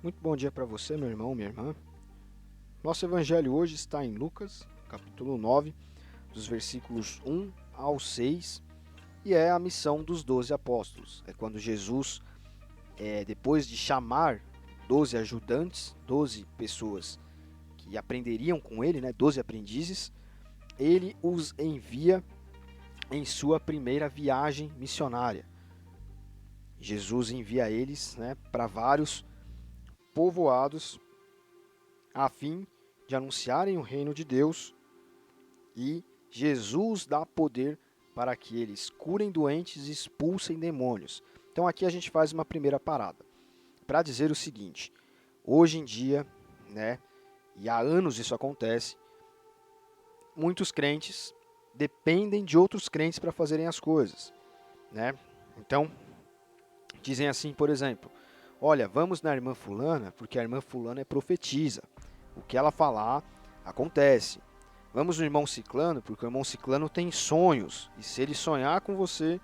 Muito bom dia para você, meu irmão, minha irmã. Nosso evangelho hoje está em Lucas, capítulo 9, dos versículos 1 ao 6, e é a missão dos 12 apóstolos. É quando Jesus, depois de chamar 12 ajudantes, 12 pessoas que aprenderiam com ele, 12 aprendizes, ele os envia em sua primeira viagem missionária. Jesus envia eles para vários povoados a fim de anunciarem o reino de Deus, e Jesus dá poder para que eles curem doentes e expulsem demônios. Então aqui a gente faz uma primeira parada para dizer o seguinte: hoje em dia, e há anos isso acontece, muitos crentes dependem de outros crentes para fazerem as coisas, Então, dizem assim, por exemplo: olha, vamos na irmã fulana, porque a irmã fulana é profetisa. O que ela falar, acontece. Vamos no irmão ciclano, porque o irmão ciclano tem sonhos. E se ele sonhar com você,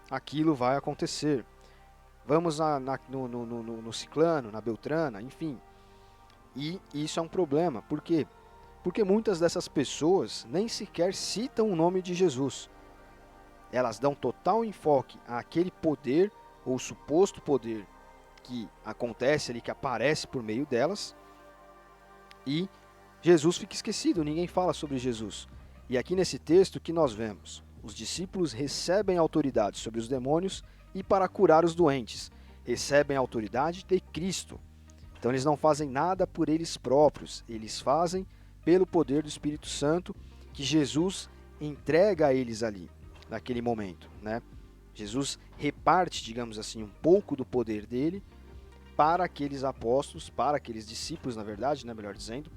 aquilo vai acontecer. Vamos no ciclano, na beltrana, enfim. E isso é um problema. Por quê? Porque muitas dessas pessoas nem sequer citam o nome de Jesus. Elas dão total enfoque àquele poder, ou suposto poder, que acontece ali, que aparece por meio delas, e Jesus fica esquecido, ninguém fala sobre Jesus. E aqui nesse texto que nós vemos, os discípulos recebem autoridade sobre os demônios e para curar os doentes, recebem a autoridade de Cristo. Então eles não fazem nada por eles próprios, eles fazem pelo poder do Espírito Santo que Jesus entrega a eles ali, naquele momento. Jesus reparte, digamos assim, um pouco do poder dele para aqueles apóstolos, para aqueles discípulos, na verdade, melhor dizendo,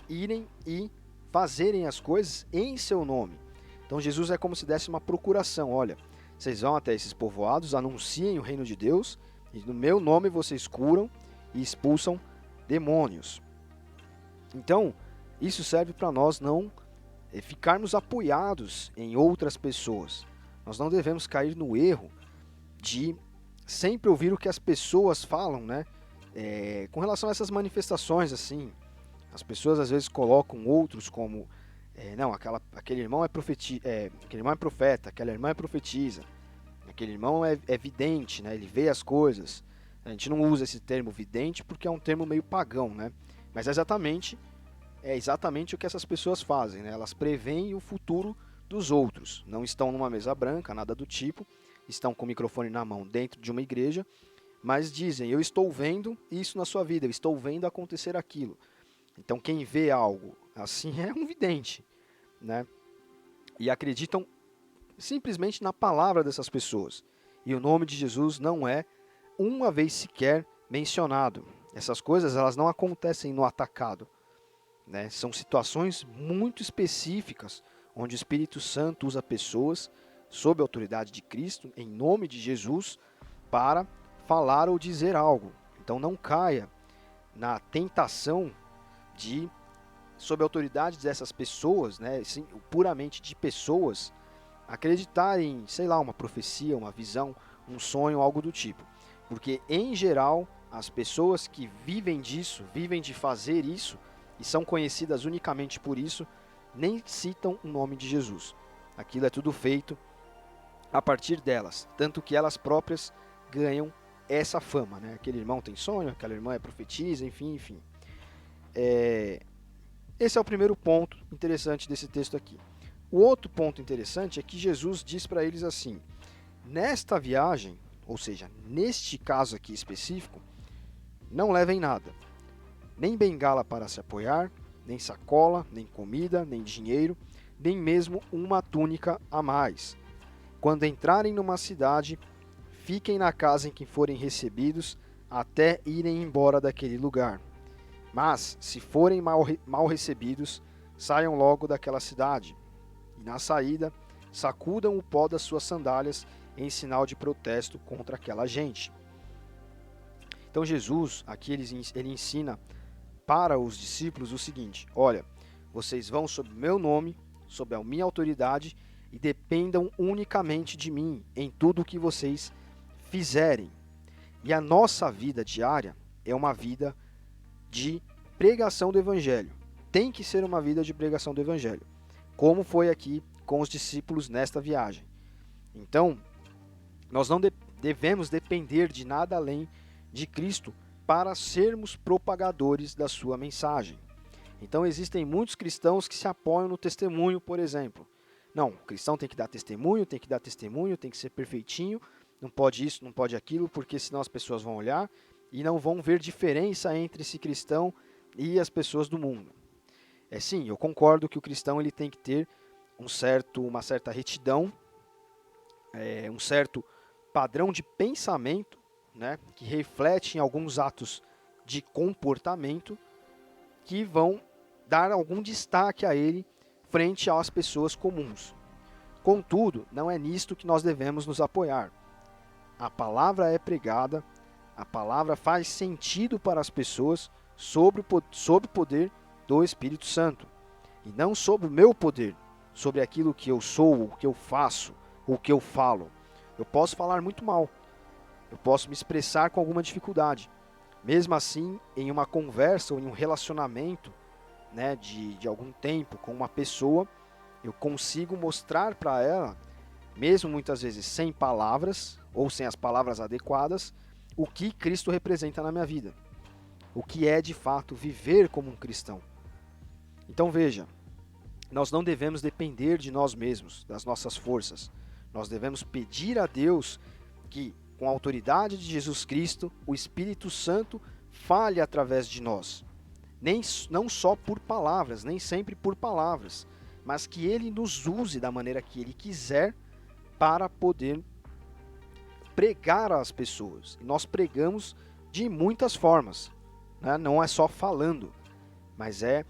irem e fazerem as coisas em seu nome. Então Jesus é como se desse uma procuração: olha, vocês vão até esses povoados, anunciem o reino de Deus, e no meu nome vocês curam e expulsam demônios. Então, isso serve para nós não ficarmos apoiados em outras pessoas. Nós não devemos cair no erro de sempre ouvir o que as pessoas falam, com relação a essas manifestações, assim. As pessoas às vezes colocam outros como, não, aquele irmão aquele irmão é profeta, aquela irmã é profetisa, aquele irmão é vidente, ele vê as coisas. A gente não usa esse termo vidente porque é um termo meio pagão, mas é exatamente o que essas pessoas fazem, Elas preveem o futuro dos outros, não estão numa mesa branca, nada do tipo, estão com o microfone na mão dentro de uma igreja, mas dizem: eu estou vendo isso na sua vida, eu estou vendo acontecer aquilo. Então quem vê algo assim é um vidente, E acreditam simplesmente na palavra dessas pessoas. E o nome de Jesus não é uma vez sequer mencionado. Essas coisas elas não acontecem no atacado, São situações muito específicas onde o Espírito Santo usa pessoas sob a autoridade de Cristo, em nome de Jesus, para falar ou dizer algo. Então não caia na tentação de, sob a autoridade dessas pessoas, puramente de pessoas, acreditar em, sei lá, uma profecia, uma visão, um sonho, algo do tipo. Porque, em geral, as pessoas que vivem disso, vivem de fazer isso, e são conhecidas unicamente por isso, nem citam o nome de Jesus. Aquilo é tudo feito a partir delas, tanto que elas próprias ganham essa fama. Aquele irmão tem sonho, aquela irmã é profetisa, enfim. Esse é o primeiro ponto interessante desse texto aqui. O outro ponto interessante é que Jesus diz para eles assim: nesta viagem, ou seja, neste caso aqui específico, não levem nada, nem bengala para se apoiar, nem sacola, nem comida, nem dinheiro, nem mesmo uma túnica a mais. Quando entrarem numa cidade, fiquem na casa em que forem recebidos até irem embora daquele lugar. Mas, se forem mal recebidos, saiam logo daquela cidade. E na saída, sacudam o pó das suas sandálias em sinal de protesto contra aquela gente. Então Jesus, aqui ele ensina para os discípulos o seguinte: olha, vocês vão sob o meu nome, sob a minha autoridade, e dependam unicamente de mim em tudo o que vocês fizerem. E a nossa vida diária, é uma vida de pregação do Evangelho. Tem que ser uma vida de pregação do Evangelho, como foi aqui com os discípulos nesta viagem. Então, nós não devemos depender de nada além de Cristo para sermos propagadores da sua mensagem. Então, existem muitos cristãos que se apoiam no testemunho, por exemplo. Não, o cristão tem que dar testemunho, tem que ser perfeitinho, não pode isso, não pode aquilo, porque senão as pessoas vão olhar e não vão ver diferença entre esse cristão e as pessoas do mundo. Sim, eu concordo que o cristão ele tem que ter uma certa retidão, um certo padrão de pensamento, né, que reflete em alguns atos de comportamento que vão dar algum destaque a ele frente às pessoas comuns. Contudo, não é nisto que nós devemos nos apoiar. A palavra é pregada, a palavra faz sentido para as pessoas sob o poder do Espírito Santo, e não sobre o meu poder, sobre aquilo que eu sou, o que eu faço, o que eu falo. Eu posso falar muito mal, eu posso me expressar com alguma dificuldade. Mesmo assim, em uma conversa ou em um relacionamento, né, de algum tempo com uma pessoa, eu consigo mostrar para ela, mesmo muitas vezes sem palavras ou sem as palavras adequadas, o que Cristo representa na minha vida. O que é de fato viver como um cristão. Então veja, nós não devemos depender de nós mesmos, das nossas forças. Nós devemos pedir a Deus que, com a autoridade de Jesus Cristo, o Espírito Santo fale através de nós. Não só por palavras, nem sempre por palavras, mas que Ele nos use da maneira que Ele quiser para poder pregar às pessoas. E nós pregamos de muitas formas, né? Não é só falando, mas e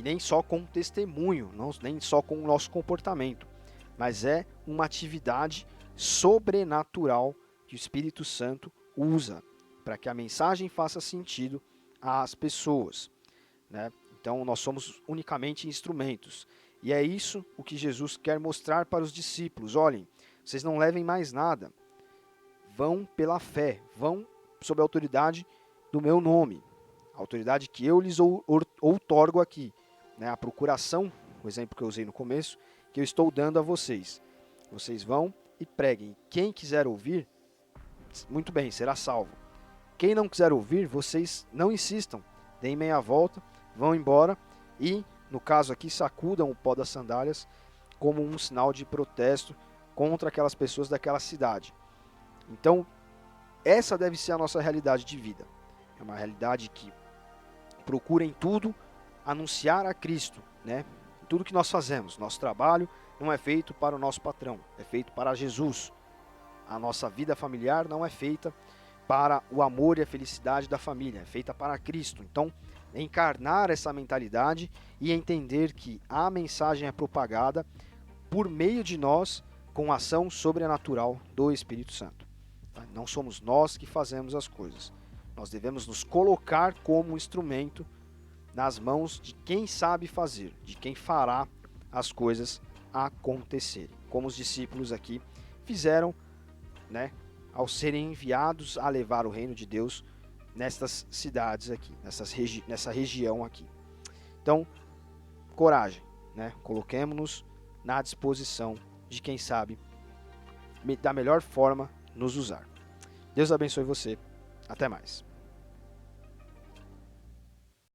nem só com testemunho, nem só com o nosso comportamento, mas é uma atividade sobrenatural que o Espírito Santo usa para que a mensagem faça sentido às pessoas, né? Então nós somos unicamente instrumentos, e é isso o que Jesus quer mostrar para os discípulos. Olhem, vocês não levem mais nada, vão pela fé, vão sob a autoridade do meu nome, a autoridade que eu lhes outorgo aqui, né? A procuração, o exemplo que eu usei no começo, que eu estou dando a vocês. Vocês vão e preguem. Quem quiser ouvir, muito bem, será salvo. Quem não quiser ouvir, vocês não insistam, deem meia volta, vão embora e, no caso aqui, sacudam o pó das sandálias como um sinal de protesto contra aquelas pessoas daquela cidade. Então, essa deve ser a nossa realidade de vida. É uma realidade que procura em tudo anunciar a Cristo, né? Em tudo que nós fazemos. Nosso trabalho não é feito para o nosso patrão, é feito para Jesus. A nossa vida familiar não é feita para o amor e a felicidade da família, é feita para Cristo. Então, encarnar essa mentalidade e entender que a mensagem é propagada por meio de nós com a ação sobrenatural do Espírito Santo. Não somos nós que fazemos as coisas. Nós devemos nos colocar como instrumento nas mãos de quem sabe fazer, de quem fará as coisas acontecerem. Como os discípulos aqui fizeram, né, ao serem enviados a levar o reino de Deus nestas cidades aqui, nessa região aqui. Então, coragem, né? Coloquemo-nos na disposição de quem sabe da melhor forma nos usar. Deus abençoe você. Até mais.